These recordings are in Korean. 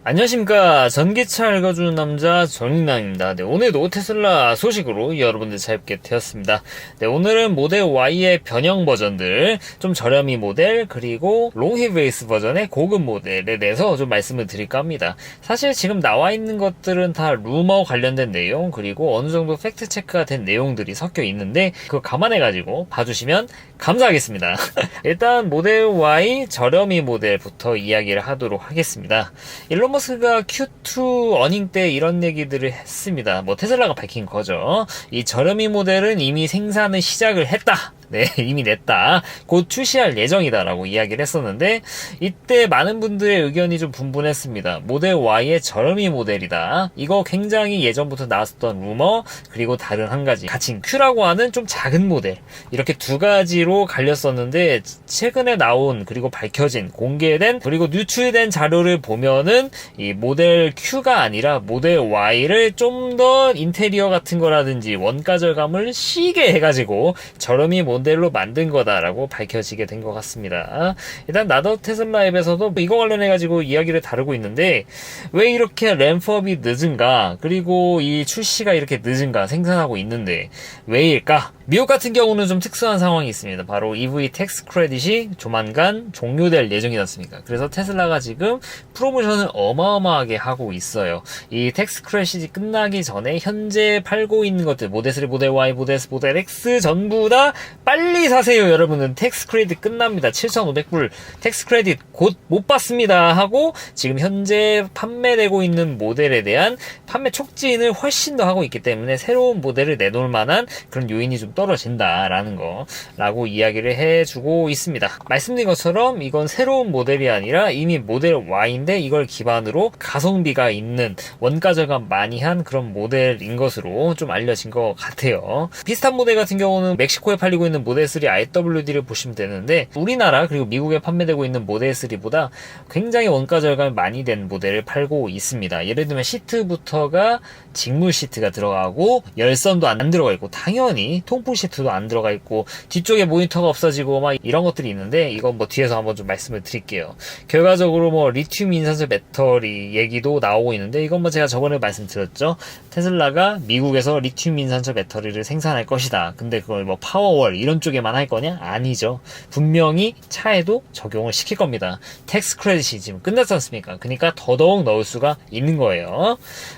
안녕하십니까. 전기차 읽어주는 남자 정인남입니다. 네, 오늘도 테슬라 소식으로 여러분들 찾게 되었습니다. 네, 오늘은 모델 Y의 변형 버전들, 좀 저렴이 모델, 그리고 롱 휠베이스 버전의 고급 모델에 대해서 좀 말씀을 드릴까 합니다. 사실 지금 나와 있는 것들은 다 루머 관련된 내용, 그리고 어느 정도 팩트 체크가 된 내용들이 섞여 있는데, 그거 감안해가지고 봐주시면 감사하겠습니다. 일단 모델 Y 저렴이 모델부터 이야기를 하도록 하겠습니다. 일론 머스크가 Q2 어닝 때 이런 얘기들을 했습니다. 테슬라가 밝힌 거죠. 이 저렴이 모델은 이미 생산을 시작을 했다. 네, 이미 냈다. 곧 출시할 예정이다라고 이야기를 했었는데, 이때 많은 분들의 의견이 좀 분분했습니다. 모델 Y의 저렴이 모델이다. 이거 굉장히 예전부터 나왔었던 루머, 그리고 다른 한 가지, 가칭 Q라고 하는 좀 작은 모델. 이렇게 두 가지로 갈렸었는데, 최근에 나온, 그리고 밝혀진, 공개된, 그리고 유출된 자료를 보면은, 이 모델 Q가 아니라 모델 Y를 좀 더 인테리어 같은 거라든지 원가 절감을 시게 해가지고, 저렴이 모델로 만든 거다라고 밝혀지게 된 것 같습니다. 일단 나더 테슬라 앱에서도 이거 관련해가지고 이야기를 다루고 있는데, 왜 이렇게 램프업이 늦은가, 그리고 이 출시가 이렇게 늦은가 생산하고 있는데 왜일까? 미국 같은 경우는 좀 특수한 상황이 있습니다. 바로 EV 텍스 크레딧이 조만간 종료될 예정이지 않습니까? 그래서 테슬라가 지금 프로모션을 어마어마하게 하고 있어요. 이 텍스 크레딧이 끝나기 전에 현재 팔고 있는 것들, 모델 3, 모델 Y, 모델 S, 모델 X 전부 다 빨리 사세요. 여러분은 텍스 크레딧 끝납니다. 7,500불 텍스 크레딧 곧 못 받습니다 하고 지금 현재 판매되고 있는 모델에 대한 판매 촉진을 훨씬 더 하고 있기 때문에 새로운 모델을 내놓을 만한 그런 요인이 좀 떨어진다라는 거라고 이야기를 해주고 있습니다. 말씀드린 것처럼 이건 새로운 모델이 아니라 이미 모델 Y인데 이걸 기반으로 가성비가 있는 원가 절감 많이 한 그런 모델인 것으로 좀 알려진 것 같아요. 비슷한 모델 같은 경우는 멕시코에 팔리고 있는 모델 3 IWD를 보시면 되는데, 우리나라 그리고 미국에 판매되고 있는 모델 3보다 굉장히 원가 절감이 많이 된 모델을 팔고 있습니다. 예를 들면 시트부터가 직물 시트가 들어가고 열선도 안 들어가 있고, 당연히 통풍 시트도 안 들어가 있고, 뒤쪽에 모니터가 없어지고 막 이런 것들이 있는데, 이건 뒤에서 한번 좀 말씀을 드릴게요. 결과적으로 리튬 인산철 배터리 얘기도 나오고 있는데, 이건 제가 저번에 말씀드렸죠. 테슬라가 미국에서 리튬 인산철 배터리를 생산할 것이다. 근데 그걸 파워월 이런 쪽에만 할 거냐? 아니죠. 분명히 차에도 적용을 시킬 겁니다. 텍스 크레딧이 지금 끝났지 않습니까? 그러니까 더더욱 넣을 수가 있는 거예요.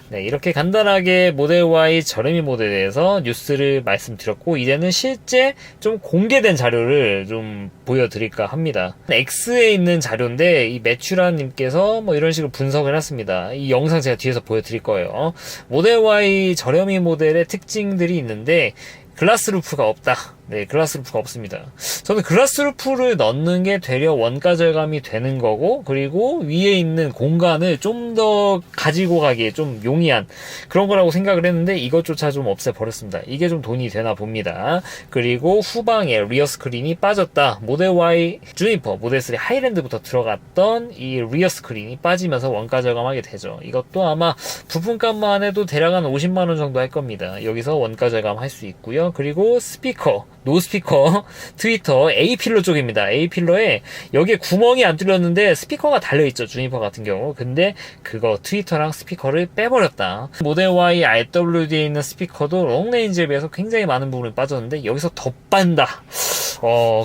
네, 이렇게 간단하게 모델 Y 저렴이 모델에 대해서 뉴스를 말씀드렸고, 이제는 실제 좀 공개된 자료를 좀 보여드릴까 합니다. X에 있는 자료인데, 이 매추라님께서 이런 식으로 분석을 했습니다. 이 영상 제가 뒤에서 보여드릴 거예요. 모델 Y 저렴이 모델의 특징들이 있는데, 글라스 루프가 없다. 네, 글라스 루프가 없습니다. 저는 글라스 루프를 넣는 게 되려 원가 절감이 되는 거고, 그리고 위에 있는 공간을 좀 더 가지고 가기에 좀 용이한 그런 거라고 생각을 했는데, 이것조차 좀 없애버렸습니다. 이게 좀 돈이 되나 봅니다. 그리고 후방에 리어 스크린이 빠졌다. 모델 Y 주니퍼, 모델 3 하이랜드부터 들어갔던 이 리어 스크린이 빠지면서 원가 절감하게 되죠. 이것도 아마 부품값만 해도 대략 한 50만원 정도 할 겁니다. 여기서 원가 절감할 수 있고요. 그리고 스피커, 노스피커, 트위터, A필러 쪽입니다. A필러에 여기에 구멍이 안 뚫렸는데 스피커가 달려있죠. 주니퍼 같은 경우. 근데 그거 트위터랑 스피커를 빼버렸다. 모델 Y IWD에 있는 스피커도 롱레인지에 비해서 굉장히 많은 부분이 빠졌는데 여기서 더 빤다.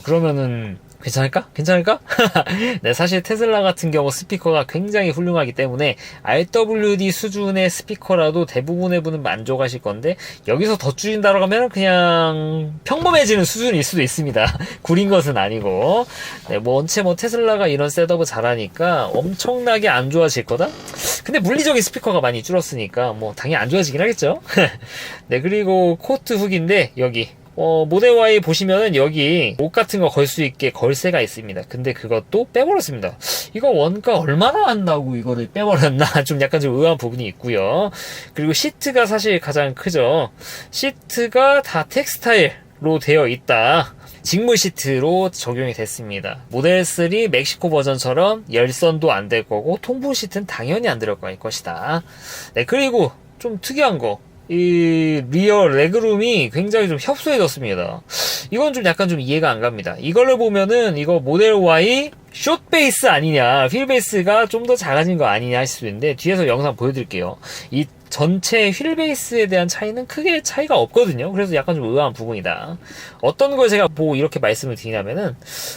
그러면은 괜찮을까? 네, 사실 테슬라 같은 경우 스피커가 굉장히 훌륭하기 때문에 RWD 수준의 스피커라도 대부분의 분은 만족하실 건데, 여기서 더 줄인다고 하면 그냥 평범해지는 수준일 수도 있습니다. 구린 것은 아니고. 네, 원체 테슬라가 이런 셋업을 잘하니까 엄청나게 안 좋아질 거다? 근데 물리적인 스피커가 많이 줄었으니까 당연히 안 좋아지긴 하겠죠? 네, 그리고 코트 훅인데 여기 모델 Y 보시면은 여기 옷 같은 거 걸 수 있게 걸쇠가 있습니다. 근데 그것도 빼버렸습니다. 이거 원가 얼마나 한다고 이거를 빼버렸나? 좀 약간 좀 의아한 부분이 있고요. 그리고 시트가 사실 가장 크죠. 시트가 다 텍스타일로 되어 있다. 직물 시트로 적용이 됐습니다. 모델 3 멕시코 버전처럼 열선도 안 될 거고, 통풍 시트는 당연히 안 들어갈 것이다. 네, 그리고 좀 특이한 거, 이 리어 레그룸이 굉장히 좀 협소해졌습니다. 이건 좀 약간 좀 이해가 안 갑니다. 이걸로 보면은 이거 모델 Y 숏 베이스 아니냐, 휠 베이스가 좀 더 작아진 거 아니냐 하실 수도 있는데, 뒤에서 영상 보여드릴게요. 이 전체 휠 베이스에 대한 차이는 크게 차이가 없거든요. 그래서 약간 좀 의아한 부분이다. 어떤 걸 제가 뭐 이렇게 말씀을 드리냐면은,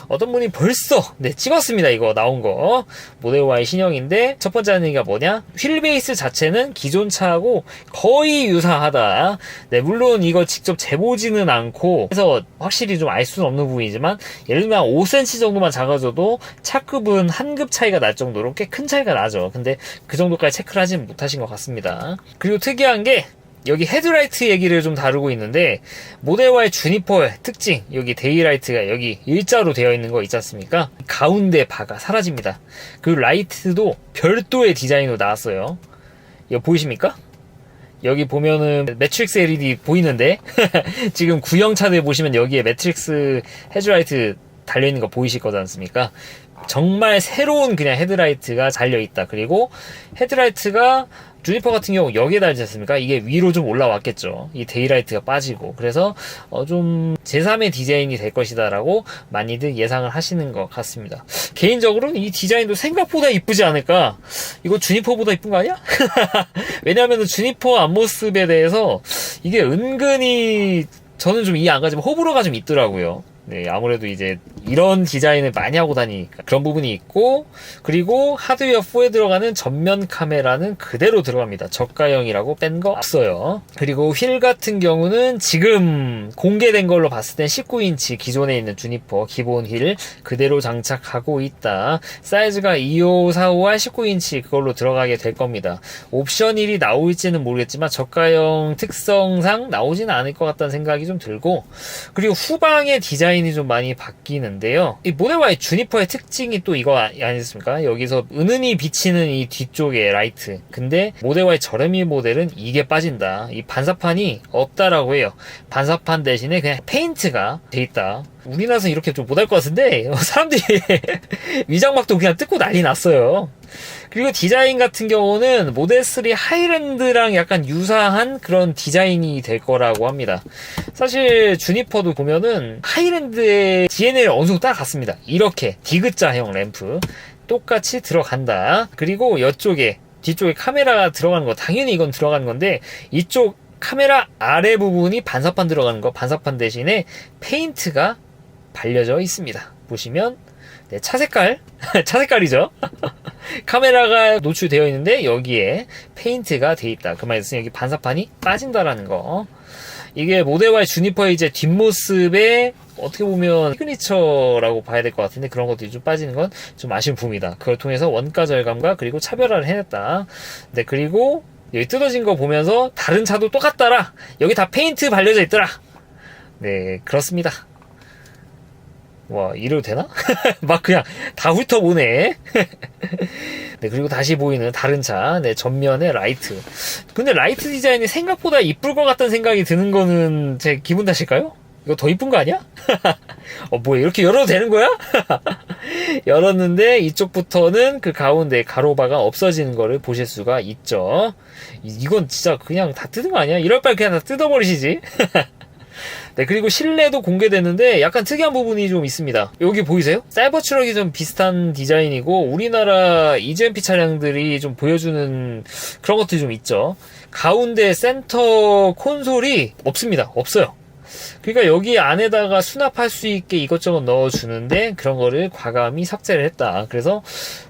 어떤 분이 벌써 찍었습니다. 이거 나온 거 모델 Y 신형인데, 첫 번째 하는 얘기가 뭐냐, 휠 베이스 자체는 기존 차하고 거의 유사하다. 물론 이거 직접 재보지는 않고 해서 확실히 좀 알 수는 없는 부분이지만, 예를 들면 5cm 정도만 작아져도 차급은 한 급 차이가 날 정도로 꽤 큰 차이가 나죠. 근데 그 정도까지 체크를 하진 못하신 것 같습니다. 그리고 특이한 게, 여기 헤드라이트 얘기를 좀 다루고 있는데, 모델 Y 주니퍼의 특징, 여기 데이라이트가 여기 일자로 되어 있는 거 있지 않습니까? 가운데 바가 사라집니다. 그리고 라이트도 별도의 디자인으로 나왔어요. 이거 보이십니까? 여기 보면은 매트릭스 LED 보이는데 지금 구형 차들 보시면 여기에 매트릭스 헤드라이트 달려있는 거 보이실 거지 않습니까? 정말 새로운 그냥 헤드라이트가 달려있다. 그리고 헤드라이트가 주니퍼 같은 경우 여기에 달지 않습니까? 이게 위로 좀 올라왔겠죠. 이 데이라이트가 빠지고. 그래서 좀 제3의 디자인이 될 것이다 라고 많이들 예상을 하시는 것 같습니다. 개인적으로는 이 디자인도 생각보다 이쁘지 않을까? 이거 주니퍼보다 이쁜 거 아니야? 왜냐하면 주니퍼 앞모습에 대해서 이게 은근히 저는 좀 이해 안 가지만 호불호가 좀 있더라고요. 아무래도 이제 이런 디자인을 많이 하고 다니니까 그런 부분이 있고, 그리고 하드웨어 4에 들어가는 전면 카메라는 그대로 들어갑니다. 저가형이라고 뺀 거 없어요. 그리고 휠 같은 경우는 지금 공개된 걸로 봤을 땐 19인치 기존에 있는 주니퍼 기본 휠 그대로 장착하고 있다. 사이즈가 2545R 19인치 그걸로 들어가게 될 겁니다. 옵션 휠이 나올지는 모르겠지만 저가형 특성상 나오지는 않을 것 같다는 생각이 좀 들고, 그리고 후방의 디자인이 좀 많이 바뀌는데요. 이 모델 Y 주니퍼의 특징이 또 이거 아니겠습니까? 여기서 은은히 비치는 이 뒤쪽에 라이트. 근데 모델 Y 저렴이 모델은 이게 빠진다. 이 반사판이 없다라고 해요. 반사판 대신에 그냥 페인트가 돼 있다. 우리나라에서 이렇게 좀 못할 것 같은데 사람들이 위장막도 그냥 뜯고 난리 났어요. 그리고 디자인 같은 경우는 모델3 하이랜드랑 약간 유사한 그런 디자인이 될 거라고 합니다. 사실 주니퍼도 보면은 하이랜드의 DNA를 어느 정도 따라갔습니다. 이렇게 디귿자형 램프 똑같이 들어간다. 그리고 이쪽에 뒤쪽에 카메라가 들어가는 거, 당연히 이건 들어가는 건데, 이쪽 카메라 아래 부분이 반사판 들어가는 거, 반사판 대신에 페인트가 발려져 있습니다. 보시면 차 색깔 차 색깔이죠. 카메라가 노출되어 있는데 여기에 페인트가 돼 있다. 그 말은 여기 반사판이 빠진다라는 거. 이게 모델 Y 주니퍼의 이제 뒷모습에 어떻게 보면 시그니처라고 봐야 될 것 같은데, 그런 것들이 좀 빠지는 건 좀 아쉬운 부분이다. 그걸 통해서 원가 절감과 그리고 차별화를 해냈다. 네, 그리고 여기 뜯어진 거 보면서 다른 차도 똑같더라. 여기 다 페인트 발려져 있더라. 네, 그렇습니다. 와, 이래도 되나? 막 그냥 다 훑어보네. 네, 그리고 다시 보이는 다른 차, 전면에 라이트. 근데 라이트 디자인이 생각보다 이쁠 것 같다는 생각이 드는 거는 제 기분 탓일까요? 이거 더 이쁜 거 아니야? 뭐야, 이렇게 열어도 되는 거야? 열었는데 이쪽부터는 그 가운데 가로바가 없어지는 거를 보실 수가 있죠. 이건 진짜 그냥 다 뜯은 거 아니야? 이럴 바에 그냥 다 뜯어버리시지. 네, 그리고 실내도 공개됐는데 약간 특이한 부분이 좀 있습니다. 여기 보이세요? 사이버트럭이 좀 비슷한 디자인이고, 우리나라 EGMP 차량들이 좀 보여주는 그런 것들이 좀 있죠. 가운데 센터 콘솔이 없습니다. 없어요. 그러니까 여기 안에다가 수납할 수 있게 이것저것 넣어주는데 그런 거를 과감히 삭제를 했다. 그래서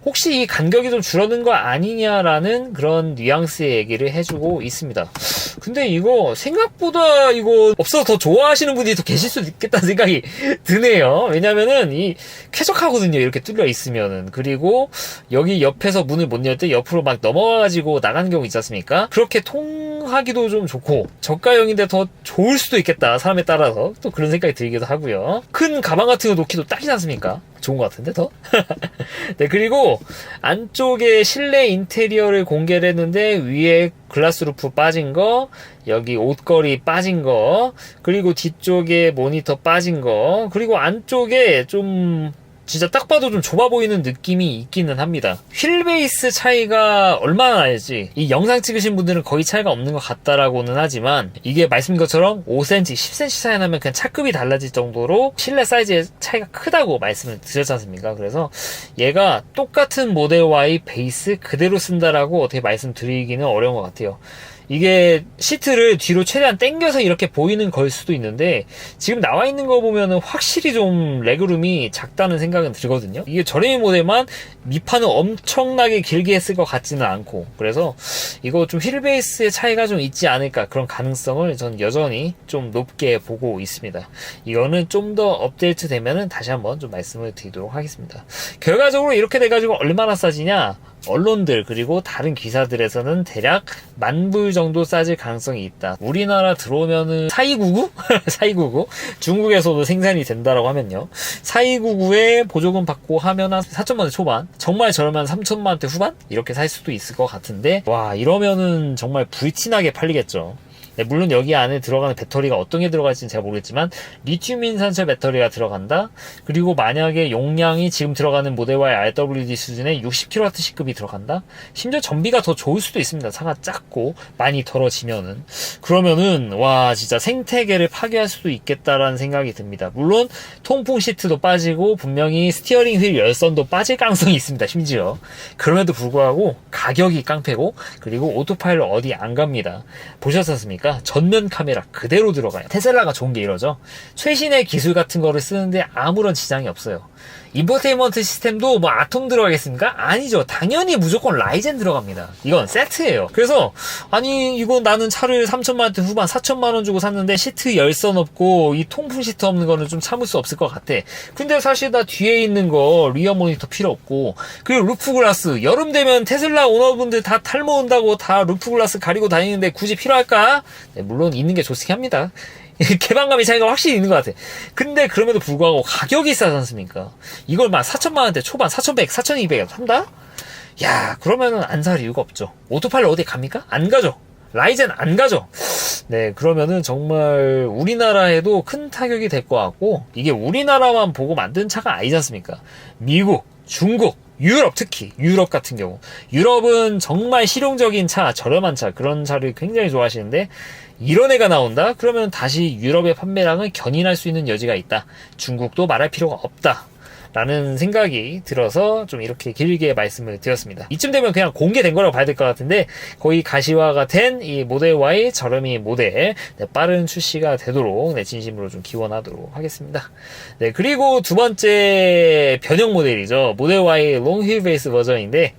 혹시 이 간격이 좀 줄어든 거 아니냐라는 그런 뉘앙스의 얘기를 해주고 있습니다. 근데 이거 생각보다 이거 없어서 더 좋아하시는 분이 더 계실 수도 있겠다는 생각이 드네요. 왜냐면은 이 쾌적하거든요. 이렇게 뚫려 있으면은. 그리고 여기 옆에서 문을 못 열 때 옆으로 막 넘어가가지고 나가는 경우 있지 않습니까? 그렇게 통하기도 좀 좋고, 저가형인데 더 좋을 수도 있겠다. 사람에 따라서 또 그런 생각이 들기도 하고요. 큰 가방 같은 거 놓기도 딱이지 않습니까? 좋은 것 같은데 더? 네, 그리고 안쪽에 실내 인테리어를 공개를 했는데, 위에 글라스 루프 빠진 거, 여기 옷걸이 빠진 거, 그리고 뒤쪽에 모니터 빠진 거, 그리고 안쪽에 좀 진짜 딱 봐도 좀 좁아 보이는 느낌이 있기는 합니다. 휠 베이스 차이가 얼마나 날지 이 영상 찍으신 분들은 거의 차이가 없는 것 같다라고는 하지만 이게 말씀드린 것처럼 5cm, 10cm 차이 나면 그냥 차급이 달라질 정도로 실내 사이즈의 차이가 크다고 말씀을 드렸지 않습니까? 그래서 얘가 똑같은 모델 Y 베이스 그대로 쓴다라고 어떻게 말씀드리기는 어려운 것 같아요. 이게 시트를 뒤로 최대한 당겨서 이렇게 보이는 걸 수도 있는데 지금 나와 있는 거 보면은 확실히 좀 레그룸이 작다는 생각은 들거든요. 이게 저렴이 모델만 밑판을 엄청나게 길게 했을 것 같지는 않고 그래서 이거 좀 휠 베이스의 차이가 좀 있지 않을까 그런 가능성을 전 여전히 좀 높게 보고 있습니다. 이거는 좀 더 업데이트 되면은 다시 한번 좀 말씀을 드리도록 하겠습니다. 결과적으로 이렇게 돼가지고 얼마나 싸지냐? 언론들 그리고 다른 기사들에서는 대략 10,000불 정도 싸질 가능성이 있다. 우리나라 들어오면은 4299? 4299? 중국에서도 생산이 된다라고 하면요. 4299에 보조금 받고 하면 한 4천만원 초반? 정말 저렴한 3천만원대 후반? 이렇게 살 수도 있을 것 같은데 와 이러면은 정말 불티나게 팔리겠죠. 네, 물론 여기 안에 들어가는 배터리가 어떤 게 들어갈지는 제가 모르겠지만 리튬 인산철 배터리가 들어간다. 그리고 만약에 용량이 지금 들어가는 모델 Y RWD 수준의 60kW급이 들어간다. 심지어 전비가 더 좋을 수도 있습니다. 차가 작고 많이 덜어지면은 그러면은 와 진짜 생태계를 파괴할 수도 있겠다라는 생각이 듭니다. 물론 통풍 시트도 빠지고 분명히 스티어링 휠 열선도 빠질 가능성이 있습니다. 심지어 그럼에도 불구하고 가격이 깡패고 그리고 오토파일럿 어디 안 갑니다. 보셨습니까? 전면 카메라 그대로 들어가요. 테슬라가 좋은 게 이러죠. 최신의 기술 같은 거를 쓰는데 아무런 지장이 없어요. 인포테인먼트 시스템도 뭐 아톰 들어가겠습니까? 아니죠. 당연히 무조건 라이젠 들어갑니다. 이건 세트예요. 그래서 아니 이거 나는 차를 3천만원대 후반 4천만원 주고 샀는데 시트 열선 없고 이 통풍 시트 없는 거는 좀 참을 수 없을 것 같아. 근데 사실 나 뒤에 있는 거 리어 모니터 필요 없고 그리고 루프 글라스 여름 되면 테슬라 오너분들 다 탈모 온다고 다 루프 글라스 가리고 다니는데 굳이 필요할까? 네, 물론 있는 게 좋긴 합니다. 개방감의 차이가 확실히 있는 것 같아. 근데 그럼에도 불구하고 가격이 싸지 않습니까? 이걸 막 4천만원대 초반 4,100, 4,200에 산다? 야 그러면은 안 살 이유가 없죠. 오토파일럿 어디 갑니까? 안 가죠. 라이젠 안 가죠. 네 그러면은 정말 우리나라에도 큰 타격이 될 것 같고 이게 우리나라만 보고 만든 차가 아니지 않습니까? 미국, 중국, 유럽 특히 유럽 같은 경우 유럽은 정말 실용적인 차 저렴한 차 그런 차를 굉장히 좋아하시는데 이런 애가 나온다? 그러면 다시 유럽의 판매량을 견인할 수 있는 여지가 있다. 중국도 말할 필요가 없다. 라는 생각이 들어서 좀 이렇게 길게 말씀을 드렸습니다. 이쯤 되면 그냥 공개된 거라고 봐야 될 것 같은데 거의 가시화가 된 이 모델 Y 저렴이 모델 빠른 출시가 되도록 진심으로 좀 기원하도록 하겠습니다. 네 그리고 두 번째 변형 모델이죠. 모델 Y 롱 휠 베이스 버전인데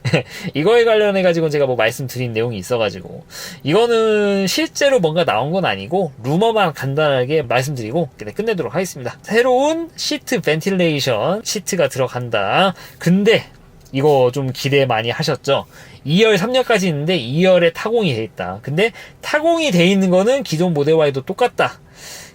이거에 관련해 가지고 제가 뭐 말씀드린 내용이 있어가지고 이거는 실제로 뭔가 나온 건 아니고 루머만 간단하게 말씀드리고 끝내도록 하겠습니다. 새로운 시트 벤틸레이션 시트가 들어간다. 근데 이거 좀 기대 많이 하셨죠? 2열, 3열까지 있는데 2열에 타공이 돼 있다. 근데 타공이 돼 있는 거는 기존 모델 Y도 똑같다.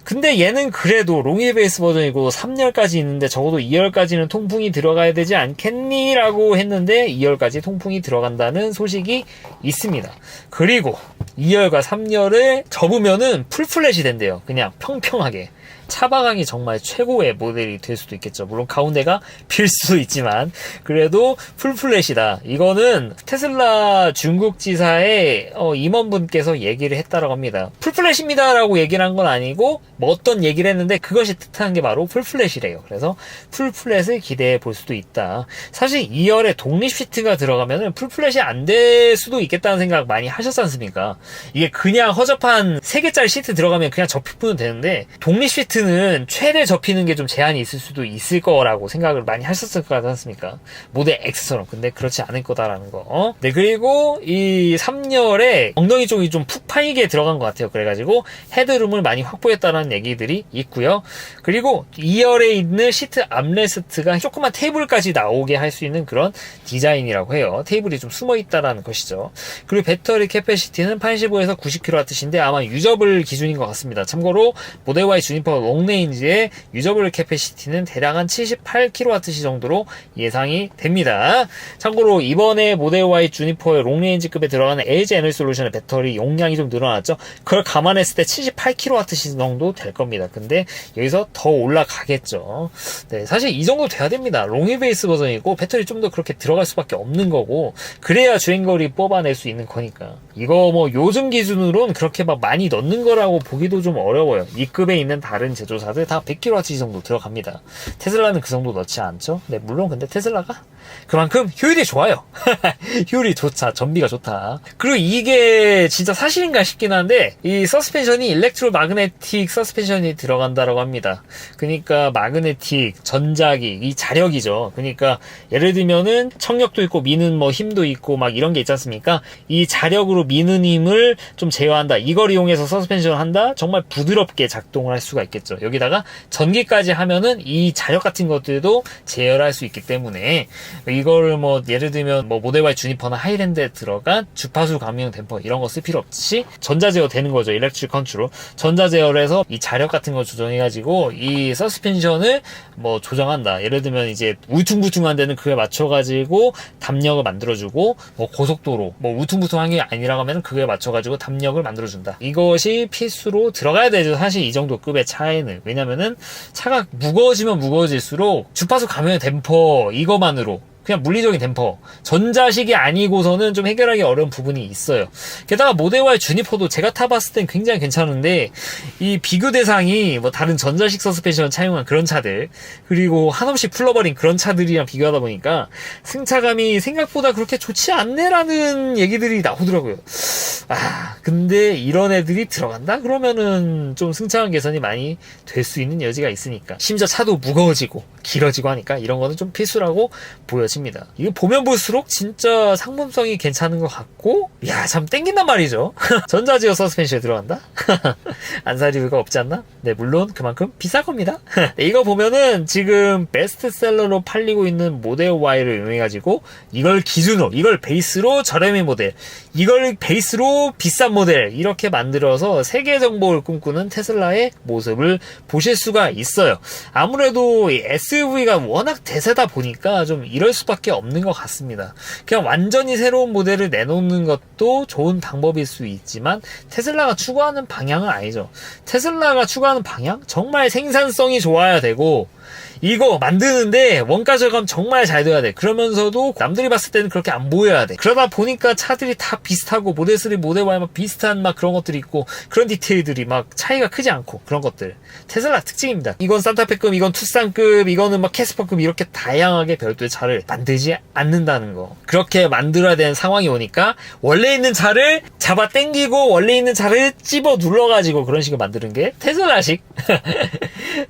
근데 얘는 그래도 롱휠 베이스 버전이고 3열까지 있는데 적어도 2열까지는 통풍이 들어가야 되지 않겠니? 라고 했는데 2열까지 통풍이 들어간다는 소식이 있습니다. 그리고 2열과 3열을 접으면은 풀플랫이 된대요. 그냥 평평하게. 차박하기 정말 최고의 모델이 될 수도 있겠죠. 물론 가운데가 빌 수도 있지만 그래도 풀플랫이다. 이거는 테슬라 중국 지사의 임원분께서 얘기를 했다라고 합니다. 풀플랫입니다 라고 얘기를 한 건 아니고 뭐 어떤 얘기를 했는데 그것이 뜻하는 게 바로 풀플랫이래요. 그래서 풀플랫을 기대해 볼 수도 있다. 사실 2열에 독립 시트가 들어가면은 풀플랫이 안 될 수도 있겠다는 생각 많이 하셨지 않습니까? 이게 그냥 허접한 3개짜리 시트 들어가면 그냥 접히면 되는데 독립 시트는 최대 접히는 게 좀 제한이 있을 수도 있을 거라고 생각을 많이 하셨을 것 같지 않습니까? 모델 X처럼. 근데 그렇지 않을 거다라는 거. 네, 그리고 이 3열에 엉덩이 쪽이 좀 푹 파이게 들어간 것 같아요. 그래가지고 헤드룸을 많이 확보했다는 얘기들이 있고요. 그리고 2열에 있는 시트 암레스트가 조그만 테이블까지 나오게 할 수 있는 그런 디자인이라고 해요. 테이블이 좀 숨어 있다라는 것이죠. 그리고 배터리 캐패시티는 85에서 90kWh인데 아마 유저블 기준인 것 같습니다. 참고로 모델 Y 주니퍼가 롱레인지의 유저블 캐패시티는 대략 한 78kWh 정도로 예상이 됩니다. 참고로 이번에 모델 Y 주니퍼의 롱레인지급에 들어가는 LG 에너지 솔루션의 배터리 용량이 좀 늘어났죠. 그걸 감안했을 때 78kWh 정도 될 겁니다. 근데 여기서 더 올라가겠죠. 네, 사실 이 정도 돼야 됩니다. 롱이 베이스 버전이고 배터리 좀 더 그렇게 들어갈 수밖에 없는 거고, 그래야 주행거리 뽑아낼 수 있는 거니까. 이거 뭐 요즘 기준으로는 그렇게 막 많이 넣는 거라고 보기도 좀 어려워요. 이 급에 있는 다른 제조사들 다 100kWh 정도 들어갑니다. 테슬라는 그 정도 넣지 않죠. 네, 물론 근데 테슬라가 그만큼 효율이 좋아요. 효율이 좋다, 전비가 좋다. 그리고 이게 진짜 사실인가 싶긴 한데, 이 서스펜션이 일렉트로 마그네틱 서스펜션이 들어간다라고 합니다. 그러니까 마그네틱, 전자기, 이 자력이죠. 그러니까 예를 들면은 청력도 있고 미는 뭐 힘도 있고 막 이런 게 있지 않습니까? 이 자력으로 미는 힘을 좀 제어한다. 이걸 이용해서 서스펜션을 한다. 정말 부드럽게 작동을 할 수가 있겠죠. 여기다가 전기까지 하면은 이 자력 같은 것들도 제어를 할 수 있기 때문에, 이거를 뭐 예를 들면 뭐 모델 Y 주니퍼나 하이랜드에 들어간 주파수 감용 댐퍼 이런 거 쓸 필요 없이 전자 제어 되는 거죠. 일렉트릭 컨트롤. 전자 제어를 해서 이 자력 같은 거 조정해가지고 이 서스펜션을 뭐 조정한다. 예를 들면 이제 울퉁불퉁한 데는 그에 맞춰가지고 담력을 만들어주고, 뭐 고속도로 뭐 울퉁불퉁한 게 아니라고 하면 그에 맞춰가지고 담력을 만들어준다. 이것이 필수로 들어가야 되죠. 사실 이 정도 급의 차에는. 왜냐면은 차가 무거워지면 무거워질수록 주파수 감용 댐퍼 이거만으로, 그냥 물리적인 댐퍼, 전자식이 아니고서는 좀 해결하기 어려운 부분이 있어요. 게다가 모델 Y 주니퍼도 제가 타봤을 땐 굉장히 괜찮은데, 이 비교 대상이 뭐 다른 전자식 서스펜션 차용한 그런 차들, 그리고 한없이 풀러버린 그런 차들이랑 비교하다 보니까 승차감이 생각보다 그렇게 좋지 않네라는 얘기들이 나오더라고요. 근데 이런 애들이 들어간다? 그러면은 좀 승차감 개선이 많이 될 수 있는 여지가 있으니까. 심지어 차도 무거워지고 길어지고 하니까 이런 거는 좀 필수라고 보여집니다. 이거 보면 볼수록 진짜 상품성이 괜찮은 것 같고, 야, 참 땡긴단 말이죠. 전자제어 서스펜션에 들어간다? 안 살 이유가 없지 않나? 네, 물론 그만큼 비쌀 겁니다. 네, 이거 보면은 지금 베스트셀러로 팔리고 있는 모델 Y를 이용해가지고 이걸 기준으로, 이걸 베이스로 저렴이 모델, 이걸 베이스로 비싼 모델, 이렇게 만들어서 세계 정복을 꿈꾸는 테슬라의 모습을 보실 수가 있어요. 아무래도 SUV가 워낙 대세다 보니까 좀 이럴 수밖에 없는 것 같습니다. 그냥 완전히 새로운 모델을 내놓는 것도 좋은 방법일 수 있지만 테슬라가 추구하는 방향은 아니죠. 테슬라가 추구하는 방향? 정말 생산성이 좋아야 되고, 이거 만드는데 원가 절감 정말 잘 돼야 돼. 그러면서도 남들이 봤을 때는 그렇게 안 보여야 돼. 그러다 보니까 차들이 다 비슷하고 모델 3, 모델 Y 막 비슷한 막 그런 것들이 있고, 그런 디테일들이 막 차이가 크지 않고, 그런 것들 테슬라 특징입니다. 이건 산타페급, 이건 투싼급, 이거는 막 캐스퍼급, 이렇게 다양하게 별도의 차를 만들지 않는다는 거. 그렇게 만들어야 되는 상황이 오니까 원래 있는 차를 잡아 당기고 원래 있는 차를 찝어 눌러가지고 그런 식으로 만드는 게 테슬라식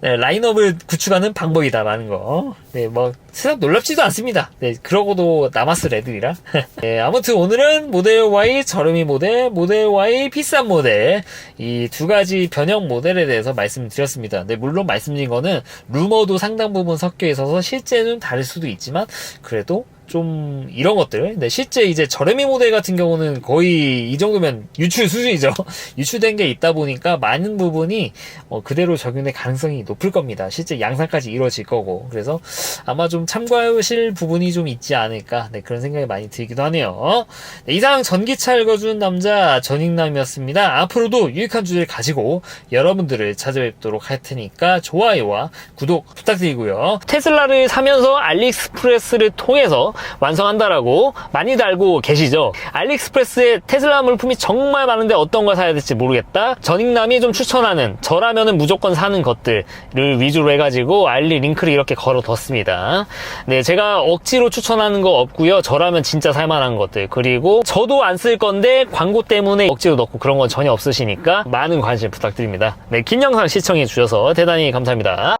네, 라인업을 구축하는 방법이다라는 거. 네, 뭐 세상 놀랍지도 않습니다. 네, 그러고도 남았을 애들이라. 네, 아무튼 오늘은 모델 Y 저렴이 모델, 모델 Y 비싼 모델, 이 두 가지 변형 모델에 대해서 말씀드렸습니다. 네, 물론 말씀드린 거는 루머도 상당 부분 섞여 있어서 실제는 다를 수도 있지만, 그래도 좀 이런 것들, 네, 실제 이제 저렴이 모델 같은 경우는 거의 이 정도면 유출 수준이죠. 유출된 게 있다 보니까 많은 부분이 그대로 적용될 가능성이 높을 겁니다. 실제 양산까지 이루어질 거고. 그래서 아마 좀 참고하실 부분이 좀 있지 않을까, 네, 그런 생각이 많이 들기도 하네요. 네, 이상 전기차 읽어주는 남자 전익남이었습니다. 앞으로도 유익한 주제를 가지고 여러분들을 찾아뵙도록 할 테니까 좋아요와 구독 부탁드리고요. 테슬라를 사면서 알리익스프레스를 통해서 완성한다라고 많이들 알고 계시죠? 알리익스프레스에 테슬라 물품이 정말 많은데 어떤 걸 사야 될지 모르겠다. 전익남이 좀 추천하는, 저라면은 무조건 사는 것들을 위주로 해가지고 알리 링크를 이렇게 걸어뒀습니다. 네, 제가 억지로 추천하는 거 없고요. 저라면 진짜 살만한 것들, 그리고 저도 안 쓸 건데 광고 때문에 억지로 넣고 그런 건 전혀 없으시니까 많은 관심 부탁드립니다. 네, 긴 영상 시청해 주셔서 대단히 감사합니다.